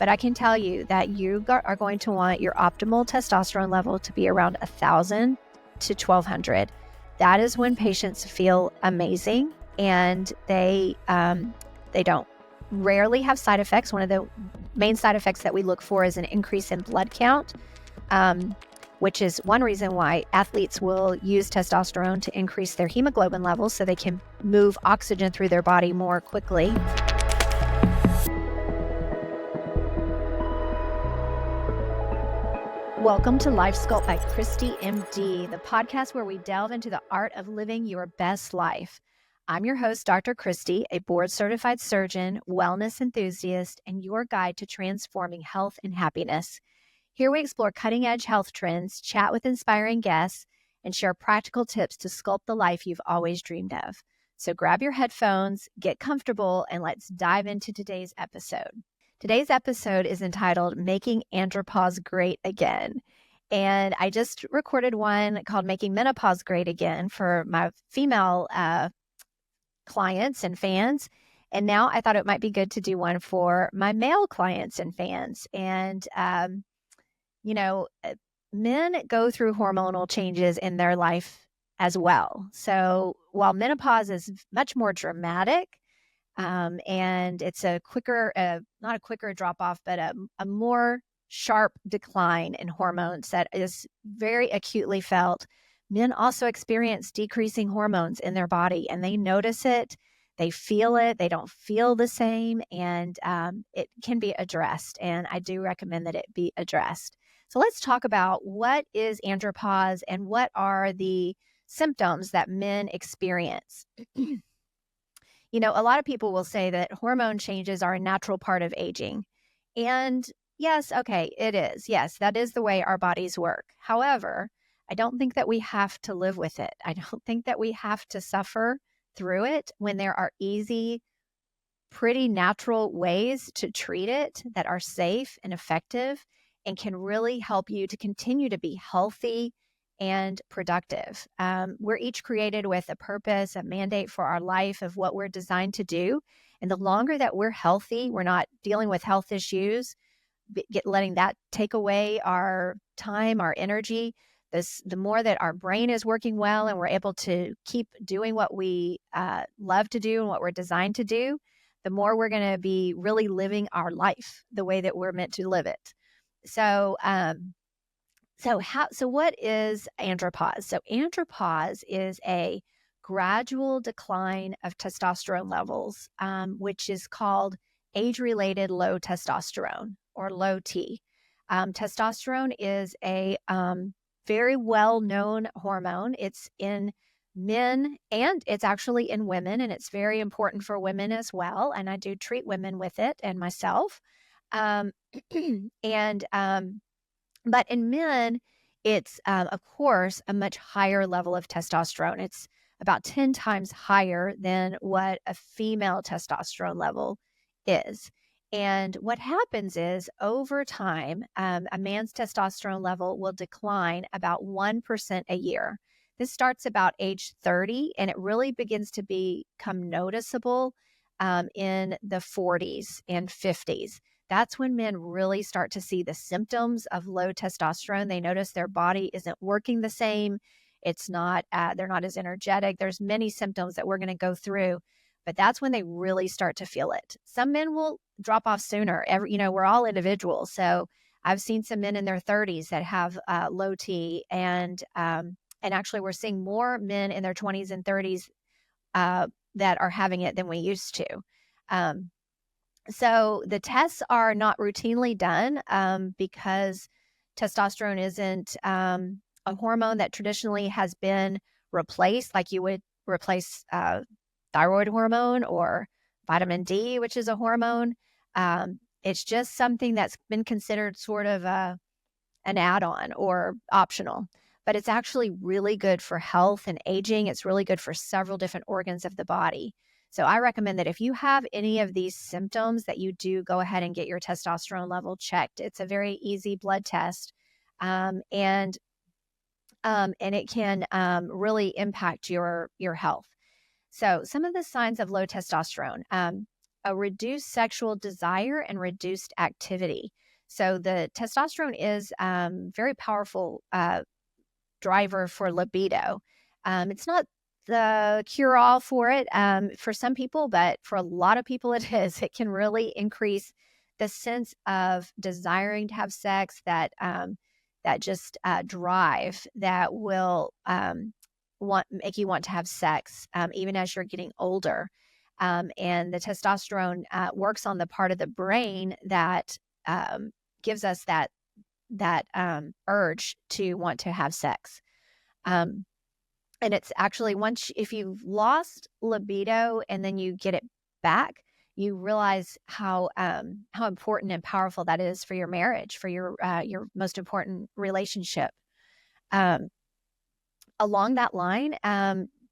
but I can tell you that you are going to want your optimal testosterone level to be around 1,000 to 1,200. That is when patients feel amazing, and they don't rarely have side effects. One of the main side effects that we look for is an increase in blood count, which is one reason why athletes will use testosterone to increase their hemoglobin levels so they can move oxygen through their body more quickly. Welcome to LifeSculpt by ChristiMD, the podcast where we delve into the art of living your best life. I'm your host, Dr. Christi, a board-certified surgeon, wellness enthusiast, and your guide to transforming health and happiness. Here we explore cutting-edge health trends, chat with inspiring guests, and share practical tips to sculpt the life you've always dreamed of. So grab your headphones, get comfortable, and let's dive into today's episode. Today's episode is entitled Making Andropause Great Again. And I just recorded one called Making Menopause Great Again for my female clients and fans. And now I thought it might be good to do one for my male clients and fans. And, men go through hormonal changes in their life as well. So while menopause is much more dramatic, and it's a quicker, not a quicker drop off, but a more sharp decline in hormones that is very acutely felt. Men also experience decreasing hormones in their body, and they notice it, they feel it, they don't feel the same, and it can be addressed. And I do recommend that it be addressed. So let's talk about what is andropause and what are the symptoms that men experience. A lot of people will say that hormone changes are a natural part of aging. And yes, okay, it is. Yes, that is the way our bodies work. However, I don't think that we have to live with it. I don't think that we have to suffer through it when there are easy, pretty natural ways to treat it that are safe and effective and can really help you to continue to be healthy and productive. We're each created with a purpose, a mandate for our life of what we're designed to do. And the longer that we're healthy, we're not dealing with health issues, letting that take away our time, our energy, the more that our brain is working well and we're able to keep doing what we love to do and what we're designed to do, the more we're going to be really living our life the way that we're meant to live it. So what is andropause? So andropause is a gradual decline of testosterone levels, which is called age-related low testosterone or low T. Testosterone is a very well-known hormone. It's in men and it's actually in women, and it's very important for women as well. And I do treat women with it and myself. But in men, it's, of course, a much higher level of testosterone. It's about 10 times higher than what a female testosterone level is. And what happens is over time, a man's testosterone level will decline about 1% a year. This starts about age 30, and it really begins to become noticeable in the 40s and 50s. That's when men really start to see the symptoms of low testosterone. They notice their body isn't working the same. It's not, they're not as energetic. There's many symptoms that we're going to go through, but that's when they really start to feel it. Some men will drop off sooner. We're all individuals. So I've seen some men in their 30s that have low T, and actually we're seeing more men in their 20s and 30s that are having it than we used to. So the tests are not routinely done because testosterone isn't a hormone that traditionally has been replaced, like you would replace thyroid hormone or vitamin D, which is a hormone. It's just something that's been considered sort of an add-on or optional, but it's actually really good for health and aging. It's really good for several different organs of the body. So I recommend that if you have any of these symptoms, that you do go ahead and get your testosterone level checked. It's a very easy blood test, and it can really impact your health. So some of the signs of low testosterone. a reduced sexual desire and reduced activity. So the testosterone is very powerful driver for libido. It's not the cure-all for it for some people, but for a lot of people it is. It can really increase the sense of desiring to have sex, that just drive that will make you want to have sex even as you're getting older. And the testosterone works on the part of the brain that gives us that urge to want to have sex. And it's actually if you've lost libido and then you get it back, you realize how important and powerful that is for your marriage, for your most important relationship. Along that line,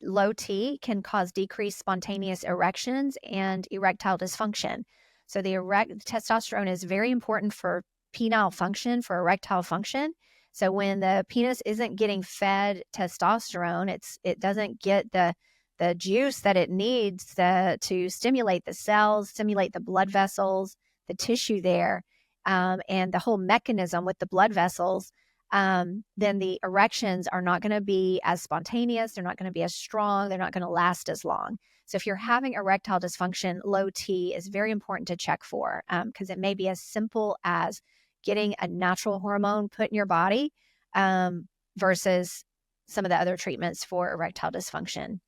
low T can cause decreased spontaneous erections and erectile dysfunction. So the testosterone is very important for penile function, for erectile function. So when the penis isn't getting fed testosterone, it doesn't get the juice that it needs to stimulate the cells, stimulate the blood vessels, the tissue there, and the whole mechanism with the blood vessels. Then the erections are not going to be as spontaneous. They're not going to be as strong. They're not going to last as long. So if you're having erectile dysfunction, low T is very important to check for, because it may be as simple as getting a natural hormone put in your body versus some of the other treatments for erectile dysfunction,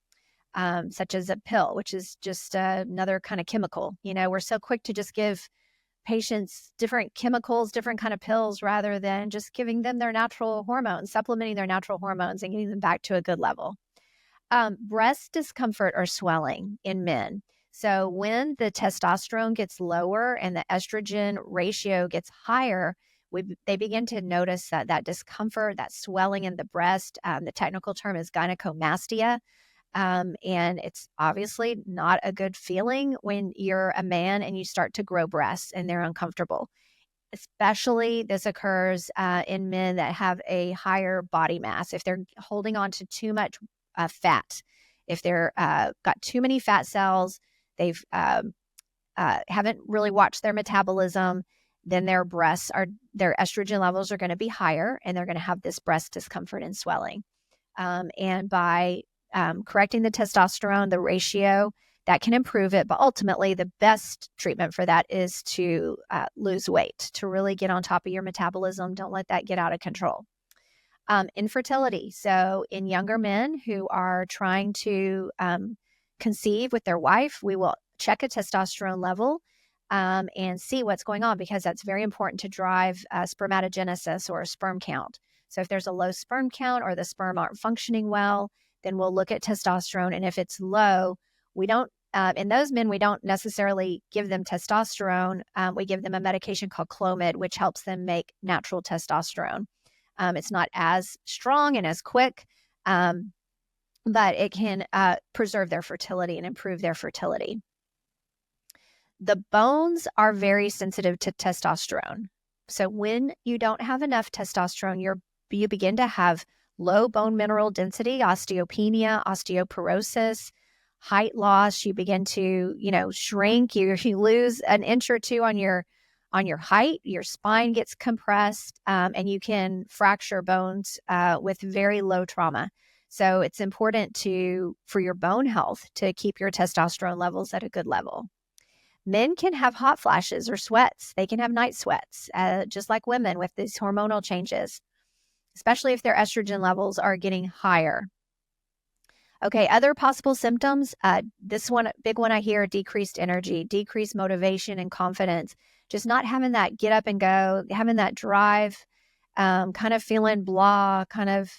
such as a pill, which is just another kind of chemical. We're so quick to just give patients different chemicals, different kind of pills, rather than just giving them their natural hormones, supplementing their natural hormones and getting them back to a good level. Breast discomfort or swelling in men. So when the testosterone gets lower and the estrogen ratio gets higher, they begin to notice that discomfort, that swelling in the breast. The technical term is gynecomastia. And it's obviously not a good feeling when you're a man and you start to grow breasts and they're uncomfortable. Especially this occurs in men that have a higher body mass. If they're holding on to too much fat, if they're got too many fat cells, they've haven't really watched their metabolism, then their estrogen levels are going to be higher and they're going to have this breast discomfort and swelling. And by correcting the testosterone, the ratio, that can improve it. But ultimately, the best treatment for that is to lose weight, to really get on top of your metabolism. Don't let that get out of control. Infertility. So in younger men who are trying to conceive with their wife, we will check a testosterone level and see what's going on, because that's very important to drive spermatogenesis or a sperm count. So if there's a low sperm count or the sperm aren't functioning well, then we'll look at testosterone. And if it's low, we don't, in those men, we don't necessarily give them testosterone. We give them a medication called Clomid, which helps them make natural testosterone. It's not as strong and as quick, but it can preserve their fertility and improve their fertility. The bones are very sensitive to testosterone. So when you don't have enough testosterone, you begin to have low bone mineral density, osteopenia, osteoporosis, height loss. You begin to, shrink. You lose an inch or two on your height. Your spine gets compressed, and you can fracture bones with very low trauma. So it's important for your bone health to keep your testosterone levels at a good level. Men can have hot flashes or sweats. They can have night sweats, just like women with these hormonal changes, especially if their estrogen levels are getting higher. Okay, other possible symptoms. This one, big one I hear, decreased energy, decreased motivation and confidence, just not having that get up and go, having that drive, kind of feeling blah, kind of,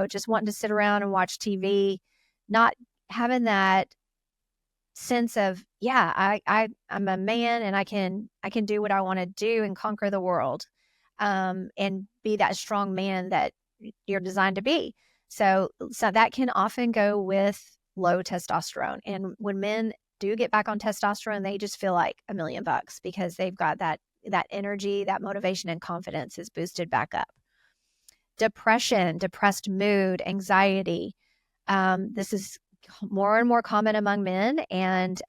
just wanting to sit around and watch TV, not having that sense of, I'm a man and I can do what I want to do and conquer the world, and be that strong man that you're designed to be. So that can often go with low testosterone. And when men do get back on testosterone, they just feel like $1 million because they've got that energy, that motivation and confidence is boosted back up. Depression, depressed mood, anxiety. This is more and more common among men. And,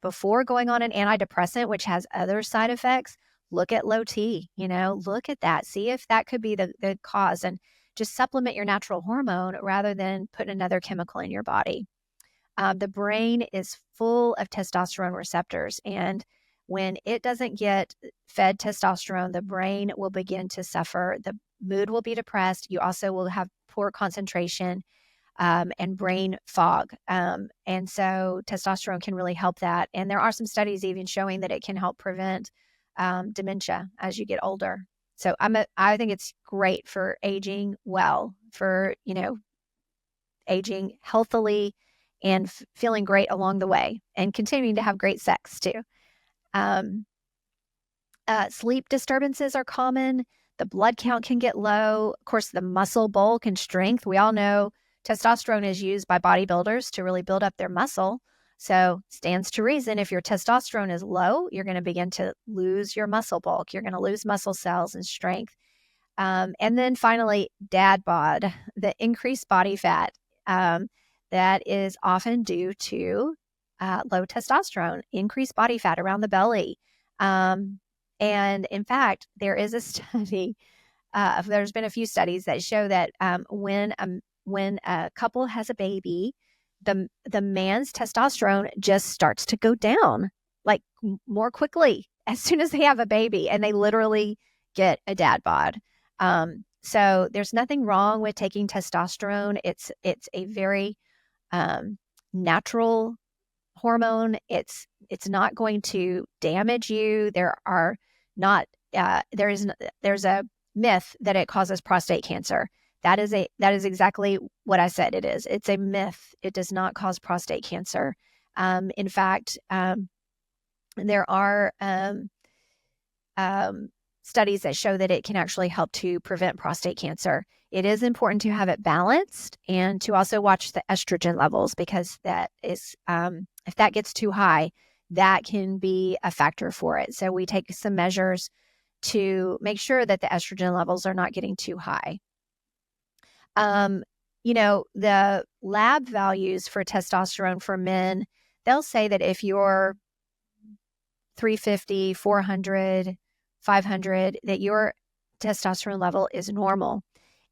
before going on an antidepressant, which has other side effects, look at low T, look at that. See if that could be the cause, and just supplement your natural hormone rather than put another chemical in your body. The brain is full of testosterone receptors, and when it doesn't get fed testosterone, the brain will begin to suffer. The mood will be depressed. You also will have poor concentration and brain fog. And so testosterone can really help that. And there are some studies even showing that it can help prevent dementia as you get older. So I think it's great for aging well, for, aging healthily and feeling great along the way, and continuing to have great sex too. Sleep disturbances are common. The blood count can get low. Of course, the muscle bulk and strength. We all know testosterone is used by bodybuilders to really build up their muscle. So stands to reason, if your testosterone is low, you're going to begin to lose your muscle bulk. You're going to lose muscle cells and strength. And then finally, dad bod, the increased body fat. That is often due to low testosterone, increased body fat around the belly. And in fact, there is a study, there's been a few studies that show that when a couple has a baby, the man's testosterone just starts to go down like more quickly as soon as they have a baby, and they literally get a dad bod. So there's nothing wrong with taking testosterone. It's a very natural hormone. It's not going to damage you. There's a myth that it causes prostate cancer. That is exactly what I said it is. It's a myth. It does not cause prostate cancer. In fact, there are studies that show that it can actually help to prevent prostate cancer. It is important to have it balanced and to also watch the estrogen levels, because that is, if that gets too high, that can be a factor for it. So we take some measures to make sure that the estrogen levels are not getting too high. The lab values for testosterone for men, they'll say that if you're 350, 400, 500, that your testosterone level is normal.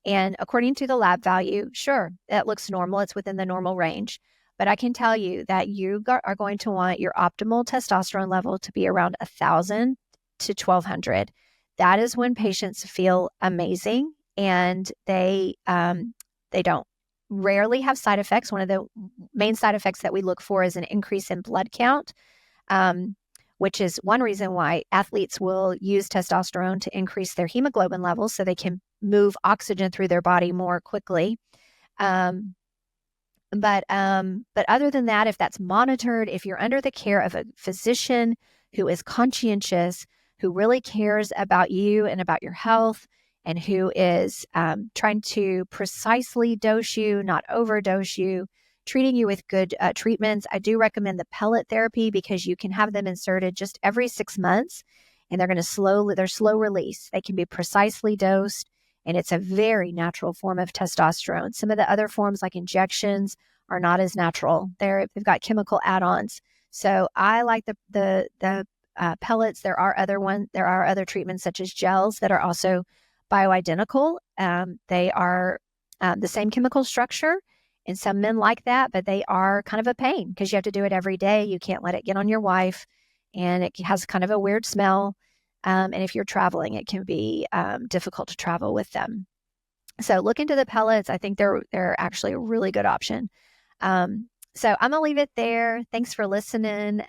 And according to the lab value, sure, that looks normal. It's within the normal range. But I can tell you that you are going to want your optimal testosterone level to be around 1,000 to 1,200. That is when patients feel amazing, and they don't rarely have side effects. One of the main side effects that we look for is an increase in blood count, which is one reason why athletes will use testosterone to increase their hemoglobin levels so they can move oxygen through their body more quickly. But other than that, if that's monitored, if you're under the care of a physician who is conscientious, who really cares about you and about your health, and who is trying to precisely dose you, not overdose you, treating you with good treatments. I do recommend the pellet therapy, because you can have them inserted just every 6 months, and they're slow release. They can be precisely dosed, and it's a very natural form of testosterone. Some of the other forms, like injections, are not as natural. They've got chemical add-ons. So I like the pellets. There are other treatments such as gels that are also bioidentical. They are the same chemical structure, and some men like that, but they are kind of a pain because you have to do it every day. You can't let it get on your wife, and it has kind of a weird smell. And if you're traveling, it can be difficult to travel with them. So look into the pellets. I think they're actually a really good option. So I'm going to leave it there. Thanks for listening.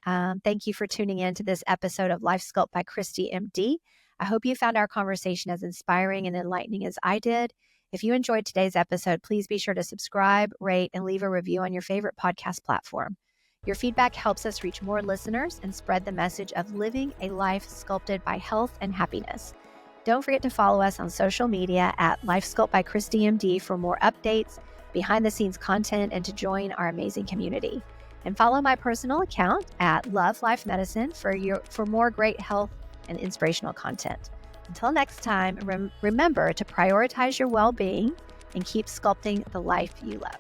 Thank you for tuning in to this episode of LifeSculpt by ChristiMD. I hope you found our conversation as inspiring and enlightening as I did. If you enjoyed today's episode, please be sure to subscribe, rate, and leave a review on your favorite podcast platform. Your feedback helps us reach more listeners and spread the message of living a life sculpted by health and happiness. Don't forget to follow us on social media at LifeSculpt by ChristiMD for more updates, behind-the-scenes content, and to join our amazing community. And follow my personal account at Love Life Medicine for more great health and inspirational content. Until next time, remember to prioritize your well-being and keep sculpting the life you love.